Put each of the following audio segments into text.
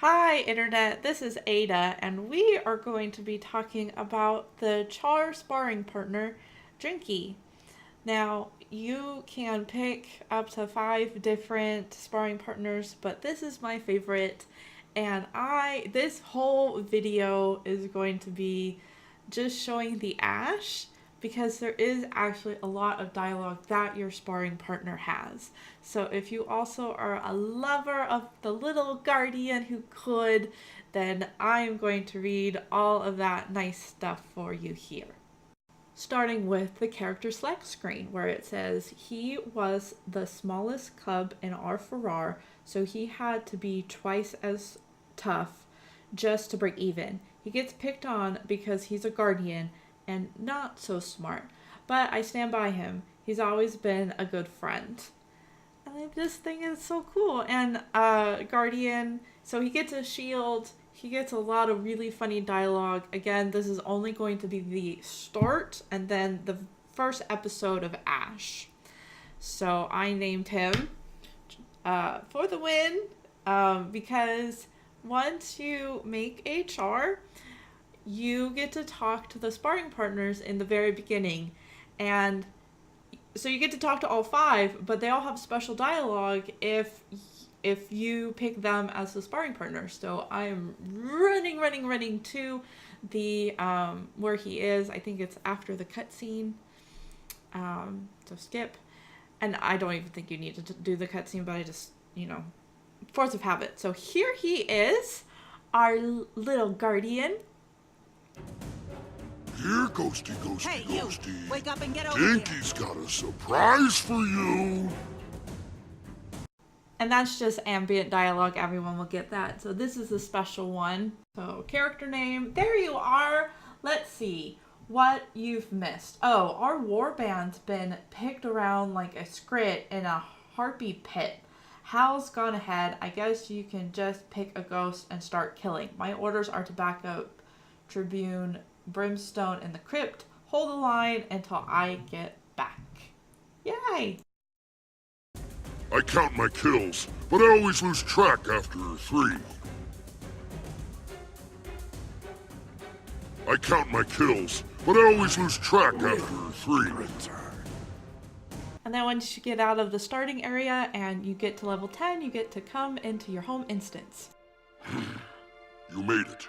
Hi Internet, this is Aidda, and we are going to be talking about the charr sparring partner, Dinky. Now, you can pick up to 5 different sparring partners, but this is my favorite, and this whole video is going to be just showing the Ash because there is actually a lot of dialogue that your sparring partner has. So if you also are a lover of the little guardian who could, then I'm going to read all of that nice stuff for you here. Starting with the character select screen where it says he was the smallest cub in our farrar, so he had to be twice as tough just to break even. He gets picked on because he's a guardian and not so smart, but I stand by him. He's always been a good friend. And this thing is so cool. And guardian, so he gets a shield. He gets a lot of really funny dialogue. Again, this is only going to be the start and then the first episode of Ash. So I named him for the win because once you make a charr, you get to talk to the sparring partners in the very beginning. And so you get to talk to all 5, but they all have special dialogue if you pick them as the sparring partner. So I am running to the where he is. I think it's after the cutscene. So skip. And I don't even think you need to do the cutscene, but I just, force of habit. So here he is, our little guardian. Here, Ghosty. Hey, Ghosty. you! Wake up and get over here! Dinky's got a surprise for you! And that's just ambient dialogue. Everyone will get that. So this is a special one. So character name. There you are. Let's see what you've missed. Oh, our warband's been picked around like a skrit in a harpy pit. Hal's gone ahead. I guess you can just pick a ghost and start killing. My orders are to back up Tribune, Brimstone in the crypt. Hold the line until I get back. Yay! I count my kills, but I always lose track after 3. I count my kills, but I always lose track after 3. And then once you get out of the starting area and you get to level 10, you get to come into your home instance. You made it,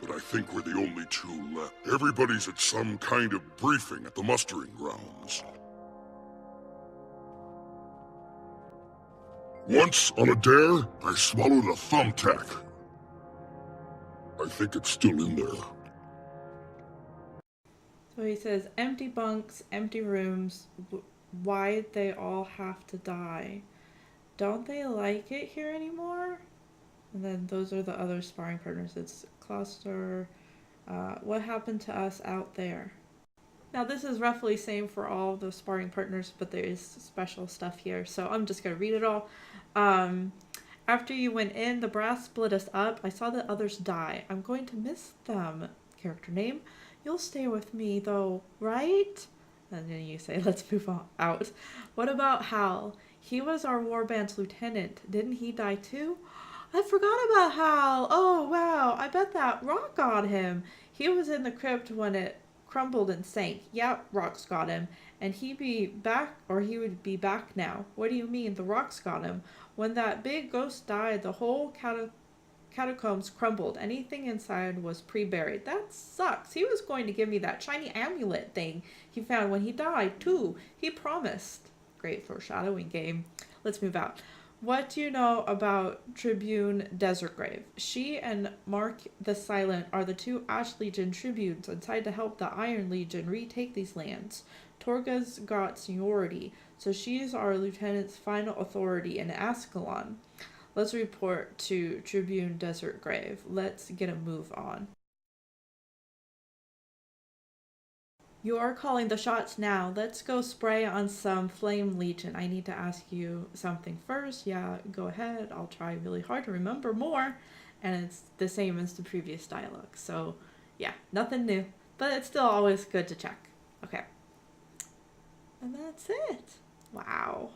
but I think we're the only 2 left. Everybody's at some kind of briefing at the mustering grounds. Once, on a dare, I swallowed a thumbtack. I think it's still in there. So he says, empty bunks, empty rooms, why'd they all have to die? Don't they like it here anymore? And then those are the other sparring partners. It's cluster. What happened to us out there? Now this is roughly same for all the sparring partners, but there is special stuff here. So I'm just going to read it all. After you went in, the brass split us up. I saw the others die. I'm going to miss them. Character name. You'll stay with me though, right? And then you say, let's move on out. What about Hal? He was our warband's lieutenant. Didn't he die too? I forgot about Hal. Oh, wow. I bet that rock got him. He was in the crypt when it crumbled and sank. Yep, rocks got him. And he'd be back, or he would be back now. What do you mean? The rocks got him. When that big ghost died, the whole catacombs crumbled. Anything inside was pre-buried. That sucks. He was going to give me that shiny amulet thing he found when he died, too. He promised. Great foreshadowing game. Let's move out. What do you know about Tribune Desert Grave? She and Mark the Silent are the 2 Ash Legion tribunes inside to help the Iron Legion retake these lands. Torga's got seniority, so she's our lieutenant's final authority in Ascalon. Let's report to Tribune Desert Grave. Let's get a move on. You are calling the shots now. Let's go spray on some Flame Legion. I need to ask you something first. Yeah, go ahead. I'll try really hard to remember more. And it's the same as the previous dialogue. So yeah, nothing new. But it's still always good to check. Okay. And that's it. Wow.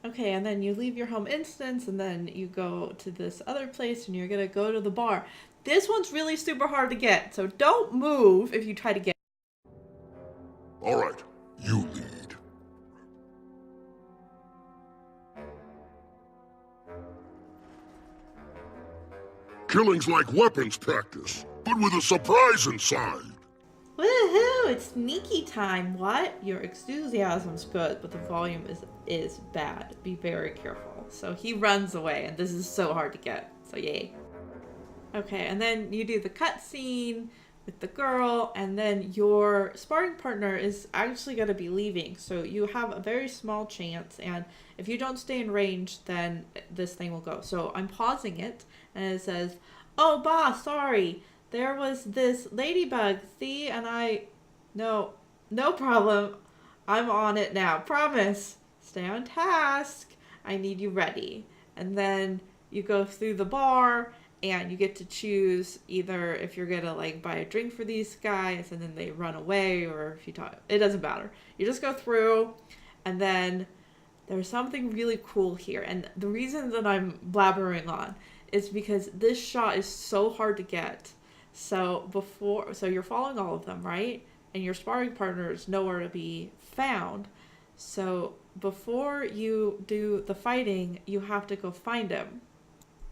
Okay, and then you leave your home instance, and then you go to this other place, and you're gonna go to the bar. This one's really super hard to get, so don't move if you try to get. All right, you lead. Killing's like weapons practice, but with a surprise inside. Woohoo! It's sneaky time. What? Your enthusiasm's good, but the volume is bad. Be very careful. So he runs away, and this is so hard to get. So yay. Okay, and then you do the cutscene with the girl, and then your sparring partner is actually going to be leaving. So you have a very small chance, and if you don't stay in range, then this thing will go. So I'm pausing it, and it says, "Oh, boss, sorry. There was this ladybug, see, and no problem. I'm on it now. Promise. Stay on task. I need you ready." And then you go through the bar, and you get to choose either if you're gonna like buy a drink for these guys and then they run away, or if you talk, it doesn't matter. You just go through, and then there's something really cool here. And the reason that I'm blabbering on is because this shot is so hard to get. So you're following all of them, right? And your sparring partner is nowhere to be found. So before you do the fighting, you have to go find him.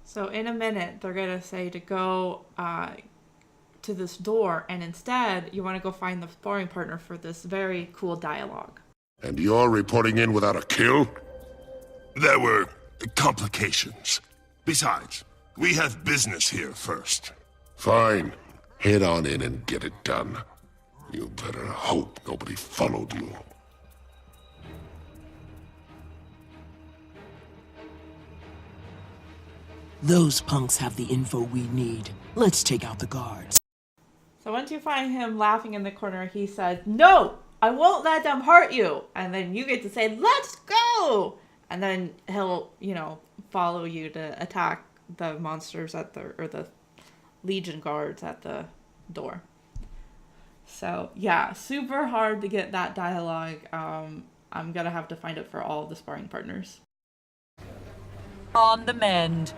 So in a minute, they're going to say to go to this door, and instead you want to go find the sparring partner for this very cool dialogue. And you're reporting in without a kill? There were complications. Besides, we have business here first. Fine. Head on in and get it done. You better hope nobody followed you. Those punks have the info we need. Let's take out the guards. So once you find him laughing in the corner, he says, "No, I won't let them hurt you." And then you get to say, "Let's go." And then he'll, follow you to attack the monsters or the Legion guards at the door. So yeah, super hard to get that dialogue. I'm gonna have to find it for all of the sparring partners. On the mend.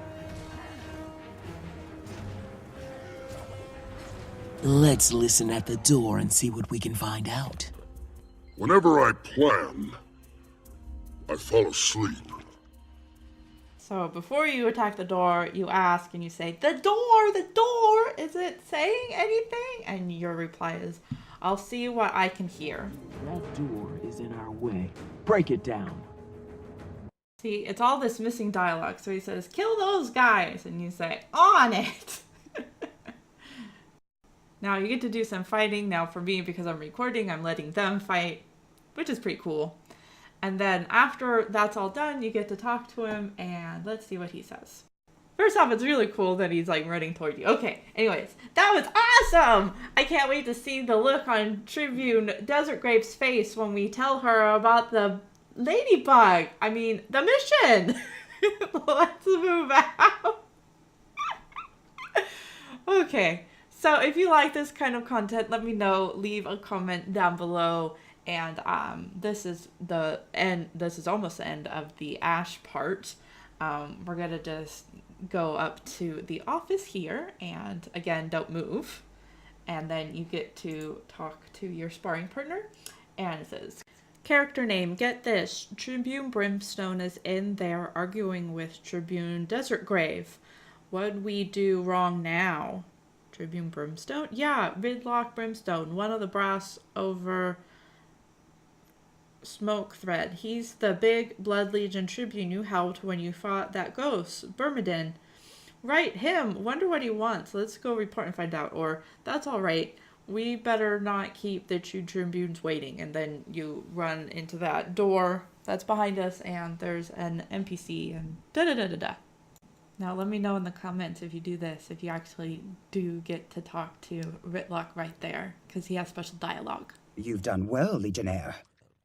Let's listen at the door and see what we can find out. Whenever I plan, I fall asleep. So before you attack the door, you ask and you say, the door, is it saying anything?" And your reply is, "I'll see what I can hear." That door is in our way. Break it down. See, it's all this missing dialogue. So he says, "Kill those guys." And you say, "On it." Now you get to do some fighting. Now for me, because I'm recording, I'm letting them fight, which is pretty cool. And then after that's all done, you get to talk to him, and let's see what he says. First off, it's really cool that he's like running toward you. Okay, anyways, that was awesome! I can't wait to see the look on Tribune Desert Grape's face when we tell her about the ladybug. I mean, the mission! Let's move out. Okay, so if you like this kind of content, let me know. Leave a comment down below. And this is the end. This is almost the end of the Ash part. We're gonna just go up to the office here, and again, don't move. And then you get to talk to your sparring partner, and it says, "Character name, get this. Tribune Brimstone is in there arguing with Tribune Desert Grave. What'd we do wrong now?" Tribune Brimstone? Yeah, Ridlock Brimstone, one of the brass over Smoke Thread. He's the big Blood Legion Tribune you helped when you fought that ghost, Burmadin. Right, him. Wonder what he wants. Let's go report and find out. Or, that's alright. We better not keep the two Tribunes waiting. And then you run into that door that's behind us, and there's an NPC, and da-da-da-da-da. Now let me know in the comments if you do this, if you actually do get to talk to Ritlock right there, because he has special dialogue. You've done well, Legionnaire.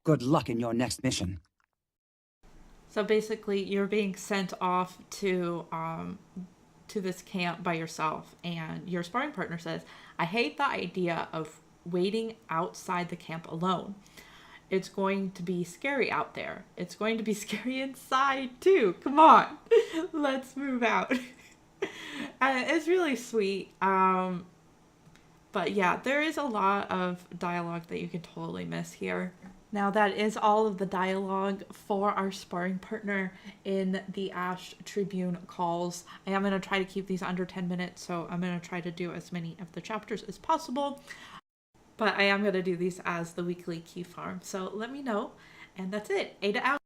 Good luck in your next mission. So basically, you're being sent off to this camp by yourself, and your sparring partner says, "I hate the idea of waiting outside the camp alone. it's going to be scary out there. It's going to be scary inside too. Come on, let's move out. And it's really sweet. But yeah, there is a lot of dialogue that you can totally miss here. Now that is all of the dialogue for our sparring partner in the Ash Tribune calls. I am going to try to keep these under 10 minutes, so I'm going to try to do as many of the chapters as possible. But I am going to do these as the weekly key farm. So let me know. And that's it. Aidda out.